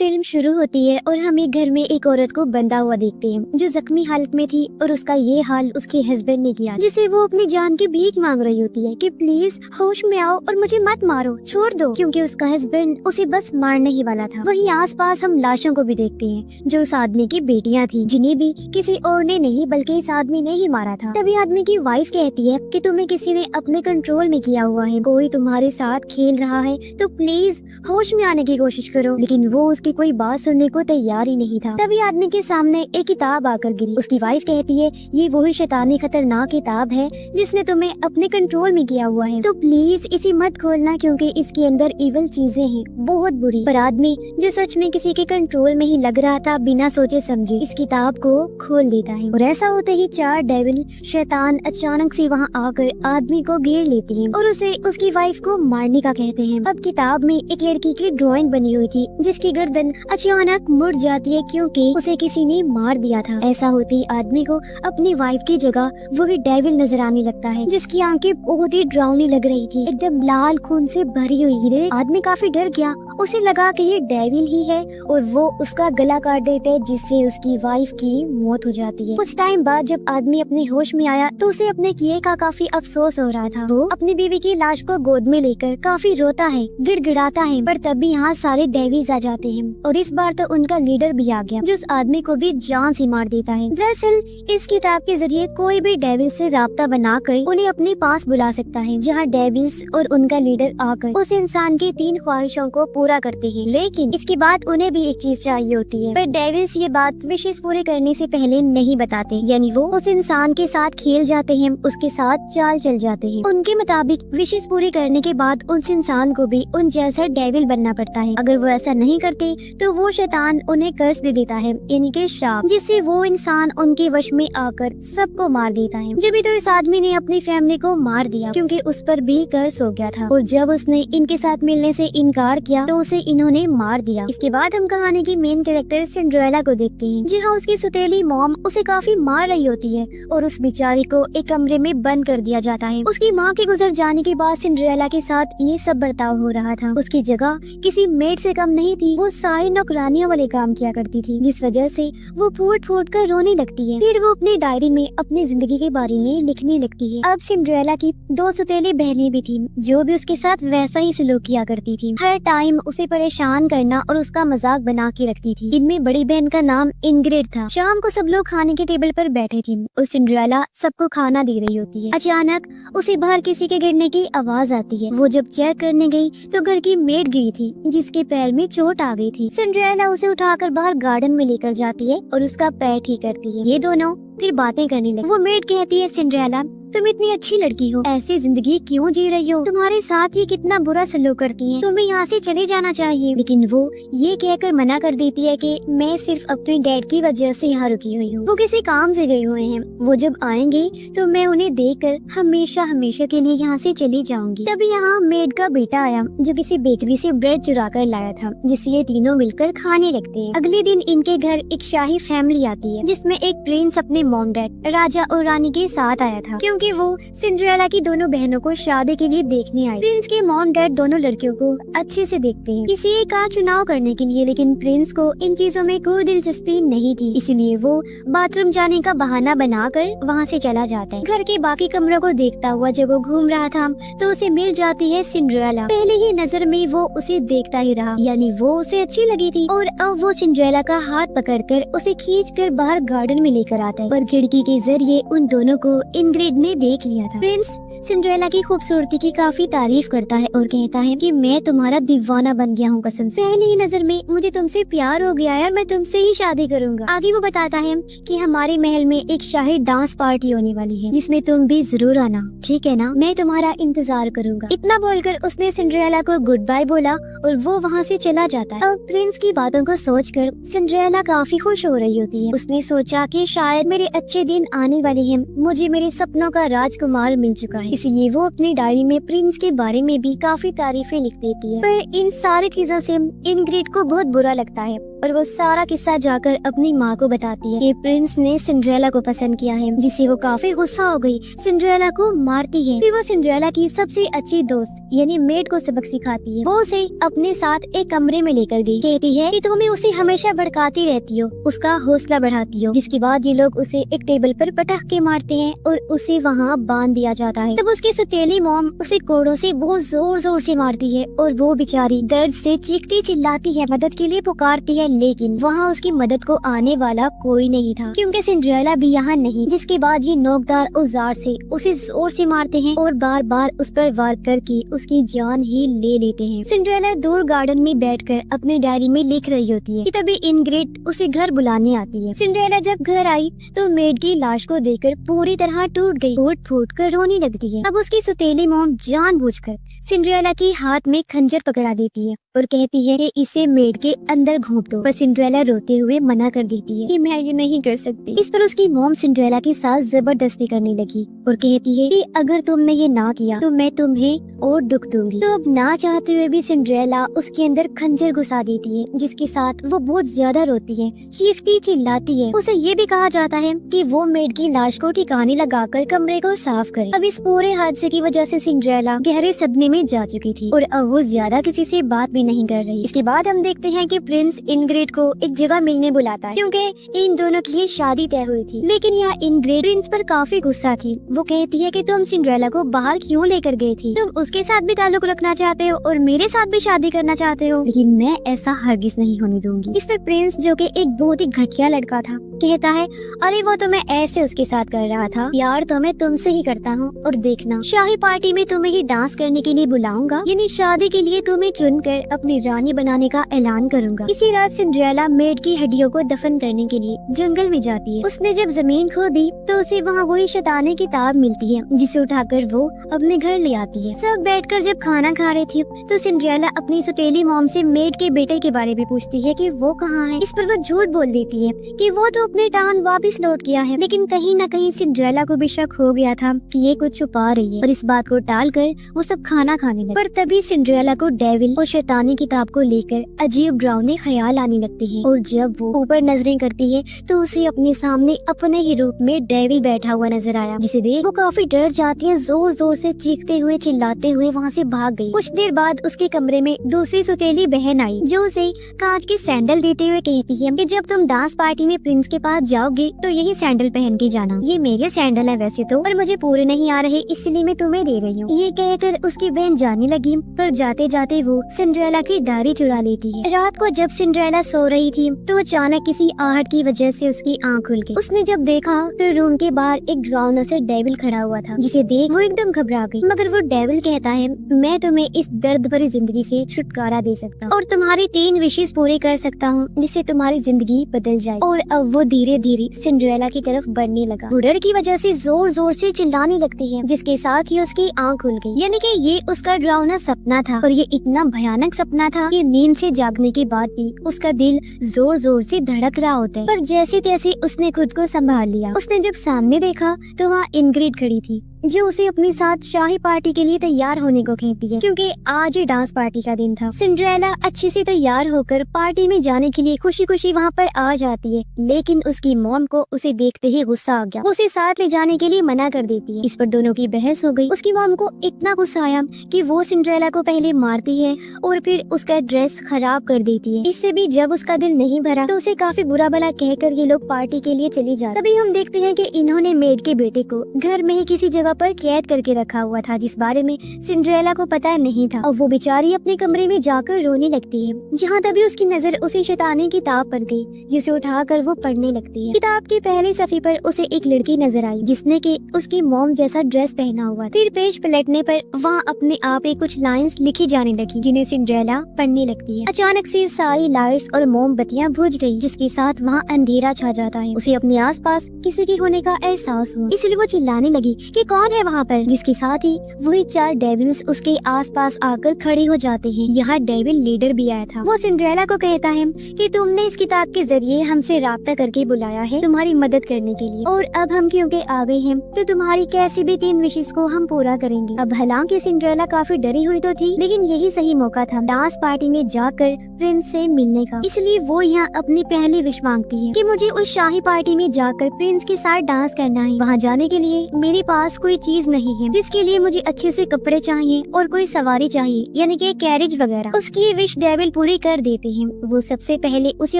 Film शुरू होती है और हम एक घर में एक औरत को बंधा हुआ देखते हैं जो जख्मी हालत में थी और उसका ये हाल उसके हस्बैंड ने किया, जिसे वो अपनी जान की भीख मांग रही होती है कि प्लीज होश में आओ और मुझे मत मारो, छोड़ दो, क्योंकि उसका हस्बैंड उसे बस मारने ही वाला था। वहीं आसपास हम लाशों को भी देखते हैं जो उस आदमी की बेटियां थी, जिन्हें भी किसी और ने नहीं बल्कि इस आदमी ने ही मारा था। तभी आदमी की वाइफ कहती है कि तुम्हें किसी ने अपने कंट्रोल में किया हुआ है, कोई तुम्हारे साथ खेल रहा है, तो प्लीज होश में आने की कोशिश करो। लेकिन वो उसकी कोई बात सुनने को तैयार ही नहीं था। तभी आदमी के सामने एक किताब आकर गिरी। उसकी वाइफ कहती है ये वही शैतानी खतरनाक किताब है जिसने तुम्हें अपने कंट्रोल में किया हुआ है, तो प्लीज इसे मत खोलना क्योंकि इसके अंदर इवल चीजें हैं, बहुत बुरी। पर आदमी जो सच में किसी के कंट्रोल में ही लग रहा था, बिना सोचे समझे इस किताब को खोल देता है। और ऐसा होते ही 4 डेविल शैतान अचानक से वहाँ आकर आदमी को घेर लेती हैं और उसे उसकी वाइफ को मारने का कहते हैं। अब किताब में एक लड़की की ड्राइंग बनी हुई थी जिसकी गर्दन अचानक मुड़ जाती है क्योंकि उसे किसी ने मार दिया था। ऐसा होते ही आदमी को अपनी वाइफ की जगह वही डेविल नजर आने लगता है, जिसकी आंखें बहुत ही डरावनी लग रही थी, एकदम लाल खून से भरी हुई। आदमी काफी डर गया, उसे लगा कि ये डेविल ही है और वो उसका गला काट देते हैं, जिससे उसकी वाइफ की मौत हो जाती है। कुछ टाइम बाद जब आदमी अपने होश में आया तो उसे अपने किए का काफी अफसोस हो रहा था। वो अपनी बीवी की लाश को गोद में लेकर काफी रोता है, गिड़गिड़ाता है, पर तभी यहाँ सारे डेविल्स आ जाते हैं और इस बार तो उनका लीडर भी आ गया जो उस आदमी को भी जान से मार देता है। दरअसल इस किताब के जरिए कोई भी डेविल से राब्ता बनाकर उन्हें अपने पास बुला सकता है, जहाँ डेविल्स और उनका लीडर आकर उस इंसान की 3 ख्वाहिशों को पूरा करते हैं। लेकिन इसके बाद उन्हें भी एक चीज चाहिए होती है, पर डेविल्स ये बात विशेष पूरे करने से पहले नहीं बताते, यानी वो उस इंसान के साथ खेल जाते हैं, उसके साथ चाल चल जाते हैं। उनके मुताबिक विशेष पूरी करने के बाद उस इंसान को भी उन जैसा डेविल बनना पड़ता है। अगर वो ऐसा नहीं करते तो वो शैतान उन्हें कर्ज दे देता है, यानी कि श्राप, जिससे वो इंसान उनके वश में आकर सबको मार देता है। जब भी तो इस आदमी ने अपनी फैमिली को मार दिया क्योंकि उस पर भी कर्ज हो गया था, और जब उसने इनके साथ मिलने से इनकार किया तो उसे इन्होंने मार दिया। इसके बाद हम कहानी की मेन कैरेक्टर सिंड्रेला को देखते हैं, जहाँ उसकी सुतेली मॉम उसे काफी मार रही होती है और उस बेचारी को एक कमरे में बंद कर दिया जाता है। उसकी माँ के गुजर जाने के बाद सिंड्रेला के साथ ये सब बर्ताव हो रहा था। उसकी जगह किसी मेड से कम नहीं थी, वो सारी नौकरानियों वाले काम किया करती थी, जिस वजह से वो फूट फूट कर रोने लगती है। फिर वो अपनी डायरी में अपनी जिंदगी के बारे में लिखने लगती है। अब सिंड्रेला की 2 सुतेली बहनें भी थी जो भी उसके साथ वैसा ही सलूक किया करती थी, हर टाइम उसे परेशान करना और उसका मजाक बना के रखती थी। इनमें बड़ी बहन का नाम इंग्रिड था। शाम को सब लोग खाने के टेबल पर बैठे थे और सिंड्रेला सबको खाना दे रही होती है। अचानक उसे बाहर किसी के गिरने की आवाज आती है। वो जब चेक करने गई तो घर की मेड गिरी थी जिसके पैर में चोट आ गई थी। सिंड्रेला उसे उठाकर बाहर गार्डन में लेकर जाती है और उसका पैर ठीक करती है। ये दोनों फिर बातें करने लगे। वो मेड कहती है सिंड्रेला तुम इतनी अच्छी लड़की हो, ऐसी जिंदगी क्यों जी रही हो, तुम्हारे साथ ही कितना बुरा सलूक करती हैं, तुम्हें यहाँ से चले जाना चाहिए। लेकिन वो ये कहकर मना कर देती है कि मैं सिर्फ अपने डैड की वजह से यहाँ रुकी हुई हूँ, वो किसी काम से गए हुए हैं, वो जब आएंगे तो मैं उन्हें देखकर हमेशा हमेशा के लिए यहाँ से चली जाऊंगी। तभी यहाँ मेड का बेटा आया जो किसी बेकरी से ब्रेड चुरा कर लाया था, जिसे ये तीनों मिलकर खाने लगते हैं। अगले दिन इनके घर एक शाही फैमिली आती है जिसमें एक प्रिंस अपने मॉम डैड राजा और रानी के साथ आया था, क्योंकि वो सिंड्रेला की दोनों बहनों को शादी के लिए देखने आए। प्रिंस के मॉम डैड दोनों लड़कियों को अच्छे से देखते हैं, किसी एक का चुनाव करने के लिए, लेकिन प्रिंस को इन चीजों में कोई दिलचस्पी नहीं थी, इसलिए वो बाथरूम जाने का बहाना बनाकर वहाँ से चला जाता है। घर के बाकी कमरों को देखता हुआ जब वो घूम रहा था तो उसे मिल जाती है सिंड्रेला। पहले ही नजर में वो उसे देखता ही रहा, यानी वो उसे अच्छी लगी थी, और अब वो सिंड्रेला का हाथ पकड़कर उसे खींचकर बाहर गार्डन में लेकर आता है, और खिड़की के जरिए उन दोनों को इंग्रिड ने देख लिया था। प्रिंस सिंड्रेला की खूबसूरती की काफी तारीफ करता है और कहता है कि मैं तुम्हारा दीवाना बन गया हूँ, कसम से पहली ही नजर में मुझे तुमसे प्यार हो गया है और मैं तुमसे ही शादी करूंगा। आगे वो बताता है कि हमारे महल में एक शाही डांस पार्टी होने वाली है जिसमें तुम भी जरूर आना, ठीक है ना, मैं तुम्हारा इंतजार करूंगा। इतना बोलकर उसने सिंड्रेला को गुड बाय बोला और वो वहाँ से चला जाता है। अब प्रिंस की बातों को सोचकर सिंड्रेला काफी खुश हो रही होती है। उसने सोचा कि शायद मेरे अच्छे दिन आने वाले हैं, मुझे मेरे सपनों का राजकुमार मिल चुका है, इसलिए वो अपनी डायरी में प्रिंस के बारे में भी काफी तारीफें लिख देती है। पर इन सारी चीजों से इंग्रिड को बहुत बुरा लगता है और वो सारा किस्सा जाकर अपनी माँ को बताती है कि प्रिंस ने सिंड्रेला को पसंद किया है, जिससे वो काफी गुस्सा हो गई, सिंड्रेला को मारती है। फिर वो सिंड्रेला की सबसे अच्छी दोस्त यानी मेड को सबक सिखाती है। वो उसे अपने साथ एक कमरे में लेकर गई, कहती है कि तुम उसे हमेशा भड़काती रहती हो, उसका हौसला बढ़ाती हो। जिसके बाद ये लोग उसे एक टेबल पर पटक के मारते हैं और उसे वहाँ बांध दिया जाता है। तब उसकी सौतेली मॉम उसे कोड़ों से बहुत जोर जोर से मारती है और वो बेचारी दर्द से चीखती चिल्लाती है, मदद के लिए पुकारती है, लेकिन वहाँ उसकी मदद को आने वाला कोई नहीं था क्योंकि सिंड्रेला भी यहाँ नहीं। जिसके बाद ये नोकदार औजार से उसे जोर से मारते हैं और बार बार उस पर वार करके उसकी जान ही ले लेते हैं। सिंड्रेला दूर गार्डन में बैठकर अपनी डायरी में लिख रही होती है कि तभी इनग्रिड उसे घर बुलाने आती है। सिंड्रेला जब घर आई तो मेड की लाश को देखकर पूरी तरह टूट गई, फूट फूट कर रोने लगती है। अब उसकी सौतेली मॉम जानबूझकर सिंड्रेला के हाथ में खंजर पकड़ा देती है और कहती है कि इसे मेड के अंदर घोंप दो, पर सिंड्रेला रोते हुए मना कर देती है कि मैं ये नहीं कर सकती। इस पर उसकी मॉम सिंड्रेला के साथ जबरदस्ती करने लगी और कहती है कि अगर तुमने ये ना किया तो मैं तुम्हें और दुख दूंगी। तो अब ना चाहते हुए भी सिंड्रेला उसके अंदर खंजर घुसा देती है, जिसके साथ वो बहुत ज्यादा रोती है, चीखती चिल्लाती है। उसे ये भी कहा जाता है कि वो मेड की लाश को ठिकाने लगाकर कमरे को साफ करे। अब इस पूरे हादसे की वजह से सिंड्रेला गहरे सदमे में जा चुकी थी और अब वो ज्यादा किसी से बात भी नहीं कर रही। इसके बाद हम देखते हैं कि प्रिंस इनग्रिड को एक जगह मिलने बुलाता है क्योंकि इन दोनों की शादी तय हुई थी। लेकिन यहाँ इनग्रिड प्रिंस पर काफी गुस्सा थी। वो कहती है कि तुम सिंड्रेला को बाहर क्यों लेकर गए थी, तुम उसके साथ भी ताल्लुक रखना चाहते हो और मेरे साथ भी शादी करना चाहते हो, लेकिन मैं ऐसा हरगिज नहीं होने दूंगी। इस पर प्रिंस, जो कि एक बहुत ही घटिया लड़का था, कहता है अरे वो तो मैं ऐसे उसके साथ कर रहा था, प्यार तो मैं तुमसे ही करता हूँ, और देखना शाही पार्टी में तुम्हें ही डांस करने के लिए बुलाऊंगा, यानी शादी के लिए तुम्हें चुनकर अपनी रानी बनाने का ऐलान करूंगा। इसी रात सिंड्रेला मेड की हड्डियों को दफन करने के लिए जंगल में जाती है। उसने जब जमीन खोदी तो उसे वहाँ वही शैतानी किताब मिलती है, जिसे उठाकर वो अपने घर ले आती है। सब बैठकर जब खाना खा रही थी तो सिंड्रेला अपनी सौतेली मॉम से मेड के बेटे के बारे में पूछती है कि वो कहाँ है। इस पर वो झूठ बोल देती है कि वो तो अपने टाउन वापस लौट गया है, लेकिन कहीं न कहीं सिंड्रेला को भी शक हो गया था कि ये कुछ छुपा रही है, और इस बात को टालकर वो सब खाना खाने लगे। पर तभी सिंड्रेला को डेविल और शैतानी किताब को लेकर अजीब डरावने ख्याल आने लगते हैं, और जब वो ऊपर नजरें करती है तो उसे अपने सामने अपने ही रूप में डेविल बैठा हुआ नजर आया, जिसे देख वो काफी डर जाती है, जोर जोर से चीखते हुए चिल्लाते हुए वहाँ से भाग गई। कुछ देर बाद उसके कमरे में दूसरी सौतेली बहन आई, जो उसे कांच के सैंडल देते हुए कहती है कि जब तुम डांस पार्टी में प्रिंस के पास जाओगे तो यही सैंडल पहन के जाना। ये मेरे सैंडल है वैसे तो, पर मुझे पूरे नहीं आ रहे, इसलिए मैं तुम्हें दे रही हूँ। ये कहकर उसकी बहन जाने लगी, पर जाते जाते वो सिंड्रेला की डायरी चुरा लेती है। रात को जब सिंड्रेला सो रही थी तो अचानक किसी आहट की वजह से उसकी आँख खुल गई। उसने जब देखा तो रूम के बाहर एक डरावना सा डेविल खड़ा हुआ था, जिसे देख वो एकदम घबरा गई। मगर वो डेविल कहता है मैं तुम्हें इस दर्द भरी जिंदगी से छुटकारा दे सकता हूँ और तुम्हारी 3 विशेष पूरी कर सकता हूँ, जिससे तुम्हारी जिंदगी बदल जाए। और अब वो धीरे धीरे सिंड्रेला की तरफ बढ़ने लगा। वो डर की वजह से जोर जोर से चिल्लाने लगती है, जिसके साथ ही उसकी आँख खुल गई। यानी कि ये उसका डरावना सपना था, और ये इतना भयानक सपना था कि नींद से जागने के बाद भी उसका दिल जोर जोर से धड़क रहा होता है। पर जैसे तैसे उसने खुद को संभाल लिया। उसने जब सामने देखा तो वहाँ इनग्रिड खड़ी थी, जो उसे अपने साथ शाही पार्टी के लिए तैयार होने को कहती है, क्योंकि आज ही डांस पार्टी का दिन था। सिंड्रेला अच्छे से तैयार होकर पार्टी में जाने के लिए खुशी खुशी वहाँ पर आ जाती है, लेकिन उसकी मॉम को उसे देखते ही गुस्सा आ गया। उसे साथ ले जाने के लिए मना कर देती है। इस पर दोनों की बहस हो गई। उसकी मॉम को इतना गुस्सा आया कि वो सिंड्रेला को पहले मारती है और फिर उसका ड्रेस खराब कर देती है। इससे भी जब उसका दिल नहीं भरा तो उसे काफी बुरा भला कहकर ये लोग पार्टी के लिए चली जाती। तभी हम देखते हैं कि इन्होंने मेड के बेटे को घर में ही किसी जगह पर कैद करके रखा हुआ था, जिस बारे में सिंड्रेला को पता नहीं था। और वो बेचारी अपने कमरे में जाकर रोने लगती है, जहाँ तभी उसकी नजर उसी शैतानी किताब पर गई, जिसे उठाकर वो पढ़ने लगती है। किताब के पहले सफ़े पर उसे एक लड़की नजर आई, जिसने कि उसकी मॉम जैसा ड्रेस पहना हुआ। फिर पेज पलटने पर वहाँ अपने आप ही कुछ लाइंस लिखी जाने लगी, जिन्हें सिंड्रेला पढ़ने लगती है। अचानक से सारी लाइट्स और मोमबत्तियाँ बुझ गयी, जिसके साथ वहाँ अंधेरा छा जाता है। उसे अपने आसपास किसी के होने का एहसास हुआ, इसलिए वो चिल्लाने लगी कि कौन कौन है वहाँ पर, जिसके साथ ही वही 4 डेविल्स उसके आसपास आकर खड़े हो जाते हैं। यहाँ डेविल लीडर भी आया था। वो सिंड्रेला को कहता है कि तुमने इस किताब के जरिए हमसे राब्ता करके बुलाया है तुम्हारी मदद करने के लिए, और अब हम क्योंकि आ गए हैं तो तुम्हारी कैसी भी 3 विशेष को हम पूरा करेंगे। अब हालांकि सिंड्रेला काफी डरी हुई तो थी, लेकिन यही सही मौका था डांस पार्टी में जाकर प्रिंस से मिलने का। इसलिए वो यहाँ अपनी पहली विश मांगती है कि मुझे उस शाही पार्टी में जाकर प्रिंस के साथ डांस करना है। वहाँ जाने के लिए मेरे पास कोई चीज नहीं है, जिसके लिए मुझे अच्छे से कपड़े चाहिए और कोई सवारी चाहिए, यानी कि कैरेज वगैरह। उसकी विश डेविल पूरी कर देते हैं। वो सबसे पहले उसे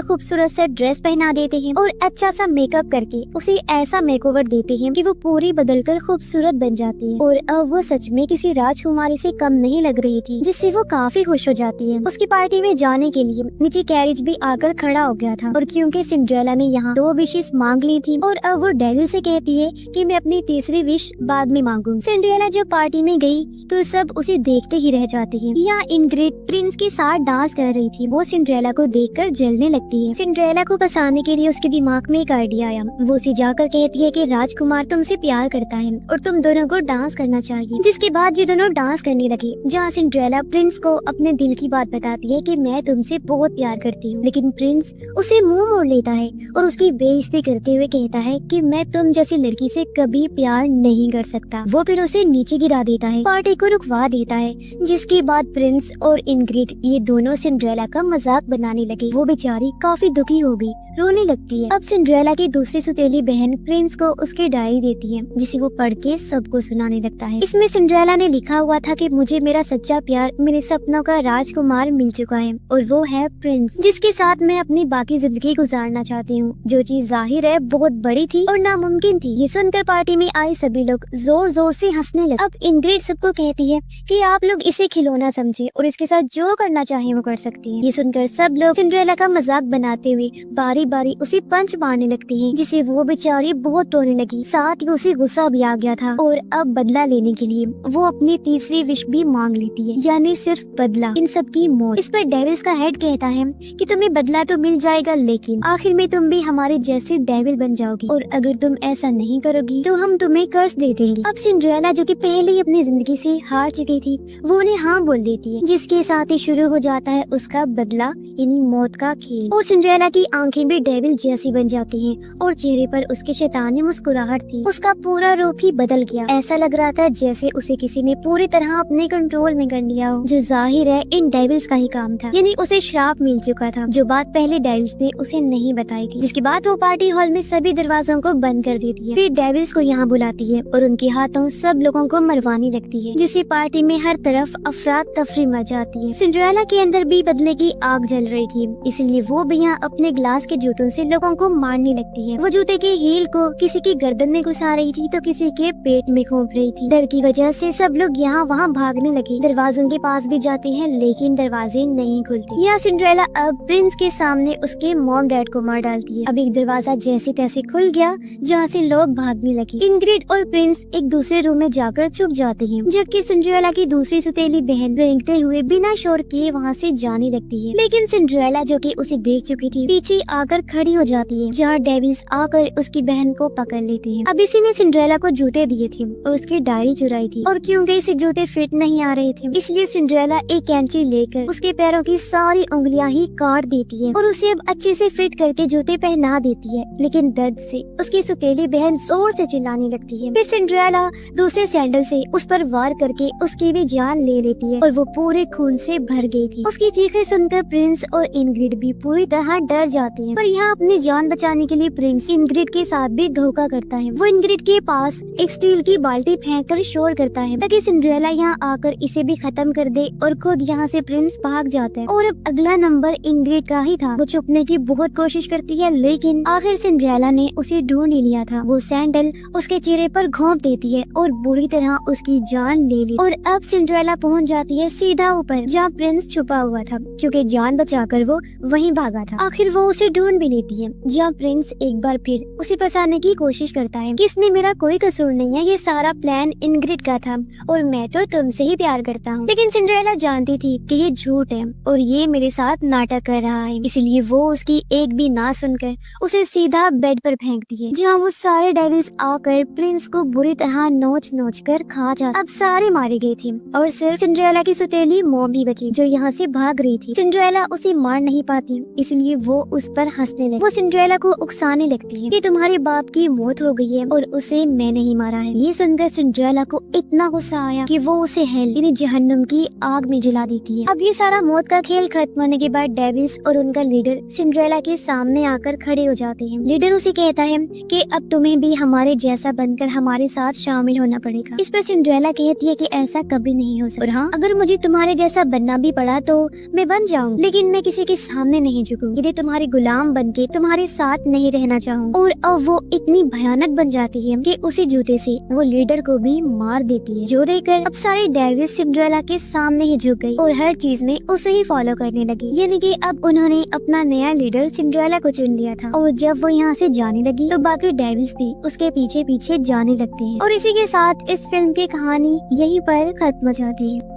खूबसूरत सा ड्रेस पहना देते हैं और अच्छा सा मेकअप करके उसे ऐसा मेकओवर देते हैं कि वो पूरी बदलकर खूबसूरत बन जाती है और अब वो सच में किसी राजकुमारी से कम नहीं लग रही थी, जिससे वो काफी खुश हो जाती है। उसकी पार्टी में जाने के लिए नीचे कैरेज भी आकर खड़ा हो गया था, और क्योंकि सिंड्रेला ने यहाँ 2 विशेष मांग ली थी और अब वो डेविल से कहती है कि मैं अपनी तीसरी विश बाद में मांगूंगी। सिंड्रेला जब पार्टी में गई तो सब उसे देखते ही रह जाते हैं। यहाँ इंग्रिड प्रिंस के साथ डांस कर रही थी। वो सिंड्रेला को देखकर जलने लगती है। सिंड्रेला को फंसाने के लिए उसके दिमाग में एक आइडिया आया। वो उसे जाकर कहती है कि राजकुमार तुमसे प्यार करता है और तुम दोनों को डांस करना चाहिए। जिसके बाद ये दोनों डांस करने लगे, जहाँ सिंड्रेला प्रिंस को अपने दिल की बात बताती है कि मैं तुमसे बहुत प्यार करती हूँ, लेकिन प्रिंस उसे मुंह मोड़ लेता है और उसकी बेइज्जती करते हुए कहता है कि मैं तुम जैसी लड़की से कभी प्यार नहीं कर सकता। वो फिर उसे नीचे गिरा देता है, पार्टी को रुकवा देता है। जिसके बाद प्रिंस और इंग्रिड ये दोनों सिंड्रेला का मजाक बनाने लगे। वो बेचारी काफी दुखी हो गई, रोने लगती है। अब सिंड्रेला की दूसरी सुतेली बहन प्रिंस को उसकी डायरी देती है, जिसे वो पढ़ के सबको सुनाने लगता है। इसमें सिंड्रेला ने लिखा हुआ था कि मुझे मेरा सच्चा प्यार, मेरे सपनों का राजकुमार मिल चुका है और वो है प्रिंस, जिसके साथ मैं अपनी बाकी जिंदगी गुजारना चाहती हूँ। जो चीज जाहिर है बहुत बड़ी थी और नामुमकिन थी। ये सुनकर पार्टी में आए सभी लोग जोर जोर से हंसने लगे। अब इंग्रिड सबको कहती है कि आप लोग इसे खिलौना समझे और इसके साथ जो करना चाहे वो कर सकती है। ये सुनकर सब लोग सिंड्रेला का मजाक बनाते हुए बारी बारी उसे पंच मारने लगती हैं, जिससे वो बेचारी बहुत रोने लगी। साथ ही उसे गुस्सा भी आ गया था और अब बदला लेने के लिए वो अपनी तीसरी विश भी मांग लेती है, यानी सिर्फ बदला, इन सब की मौत। इस पर डेविल्स का हेड कहता है कि तुम्हें बदला तो मिल जाएगा, लेकिन आखिर में तुम भी हमारे जैसे डेविल बन जाओगी और अगर तुम ऐसा नहीं करोगी तो हम तुम्हें कर्ज दे देंगे। अब सिंड्रेला जो कि पहले ही अपनी जिंदगी से हार चुकी थी, वो उन्हें हाँ बोल देती है, जिसके साथ ही शुरू हो जाता है उसका बदला, यानी मौत का खेल। और सिंड्रेला की आंखें भी डेविल जैसी बन जाती हैं और चेहरे पर उसके शैतानी मुस्कुराहट थी। उसका पूरा रूप ही बदल गया। ऐसा लग रहा था जैसे उसे किसी ने पूरी तरह अपने कंट्रोल में कर लिया हो, जो जाहिर है इन डेविल्स का ही काम था। यानी उसे श्राप मिल चुका था, जो बात पहले डेविल्स ने उसे नहीं बताई थी। जिसके बाद वो पार्टी हॉल में सभी दरवाजों को बंद कर देती है, फिर डेविल्स को यहाँ बुलाती है और उनके हाथों सब लोगों को मरवाने लगती है, जिससे पार्टी में हर तरफ अफरा तफरी मच जाती है। सिंड्रेला के अंदर भी बदले की आग जल रही थी, इसलिए वो भी यहाँ अपने ग्लास के जूतों से लोगों को मारने लगती है। वो जूते के हील को किसी की गर्दन में घुसा रही थी तो किसी के पेट में घोंप रही थी। डर की वजह से सब लोग यहाँ वहाँ भागने लगे, दरवाजों के पास भी जाते हैं लेकिन दरवाजे नहीं खुलते। यहाँ सिंड्रेला अब प्रिंस के सामने उसके मॉम डैड को मार डालती है। अब एक दरवाजा जैसे तैसे खुल गया, जहाँ से लोग भागने लगे। इंग्रिड और प्रिंस एक दूसरे रूम में जाकर छुप जाते हैं, जबकि सिंड्रेला की दूसरी सुतेली बहन रेंगते हुए बिना शोर किए वहाँ से जाने लगती है। लेकिन सिंड्रेला जो कि उसे देख चुकी थी, पीछे आकर खड़ी हो जाती है, जहाँ डेविल्स आकर उसकी बहन को पकड़ लेते हैं। अब इसी ने सिंड्रेला को जूते दिए थे और उसकी डायरी चुराई थी, और क्योंकि इसे जूते फिट नहीं आ रहे थे, इसलिए सिंड्रेला एक कैंची लेकर उसके पैरों की सारी उंगलियां ही काट देती है और उसे अब अच्छे से फिट करके जूते पहना देती है। लेकिन दर्द से उसकी सुतेली बहन जोर से चिल्लाने लगती है। फिर सिंड्रेला दूसरे सैंडल से उस पर वार करके उसकी भी जान ले लेती है और वो पूरे खून से भर गई थी। उसकी चीखें सुनकर प्रिंस और इंग्रिड भी पूरी तरह डर जाते हैं, पर यहाँ अपनी जान बचाने के लिए प्रिंस इंग्रिड के साथ भी धोखा करता है। वो इंग्रिड के पास एक स्टील की बाल्टी फेंक कर शोर करता है ताकि सिंड्रेला यहाँ आकर इसे भी खत्म कर दे और खुद यहाँ से प्रिंस भाग जाता है। और अब अगला नंबर इंग्रिड का ही था। वो छुपने की बहुत कोशिश करती है, लेकिन आखिर सिंड्रेला ने उसे ढूंढ ही लिया था। वो सैंडल उसके चेहरे पर घोंप देती है और बुरी तरह उसकी जान ले ली। और अब सिंड्रेला पहुँच जाती है सीधा ऊपर, जहाँ प्रिंस छुपा हुआ था, क्योंकि जान बचाकर वो वहीं भागा था। आखिर वो उसे ढूंढ भी लेती है, जहाँ प्रिंस एक बार फिर उसे फंसाने की कोशिश करता है कि इसमें मेरा कोई कसूर नहीं है, ये सारा प्लान इंग्रिड का था और मैं तो तुमसे ही प्यार करता हूँ। लेकिन सिंड्रेला जानती थी कि ये झूठ है और ये मेरे साथ नाटक कर रहा है, इसलिए वो उसकी एक भी ना सुनकर उसे सीधा बेड पर फेंकती है, जहाँ वो सारे डेविल्स आकर प्रिंस को बुरी बुरी तरह नोच नोच कर खा जा। अब सारे मारे गए थे और सिर्फ सिंड्रेला की सुतेली मॉम ही बची जो यहाँ से भाग रही थी। सिंड्रेला उसे मार नहीं पाती, इसलिए वो उस पर हंसने लगी। वो सिंड्रेला को उकसाने लगती है कि तुम्हारे बाप की मौत हो गई है और उसे मैंने ही मारा है। ये सुनकर सिंड्रेला को इतना गुस्सा आया कि वो उसे हेल यानी जहन्नुम की आग में जला देती है। अब ये सारा मौत का खेल खत्म होने के बाद डेविल्स और उनका लीडर सिंड्रेला के सामने आकर खड़े हो जाते हैं। लीडर उसे कहता है कि अब तुम्हें भी हमारे जैसा बनकर हमारे साथ शामिल होना पड़ेगा। इस पर सिंड्रेला कहती है कि ऐसा कभी नहीं हो सकता, और हाँ, अगर मुझे तुम्हारे जैसा बनना भी पड़ा तो मैं बन जाऊँ, लेकिन मैं किसी के सामने नहीं झुकूंगी। यदि तुम्हारे गुलाम बनके तुम्हारे साथ नहीं रहना चाहूँ। और अब वो इतनी भयानक बन जाती है कि उसी जूते से वो लीडर को भी मार देती है। जो देखकर अब सारे डेविल्स सिंड्रेला के सामने ही झुक गई और हर चीज में उसे ही फॉलो करने लगी। यानी कि अब उन्होंने अपना नया लीडर सिंड्रेला को चुन लिया था। और जब वो यहाँ से जाने लगी तो बाकी डेविल्स भी उसके पीछे पीछे जाने लगते हैं। और इसी के साथ इस फिल्म की कहानी यहीं पर खत्म हो जाती है।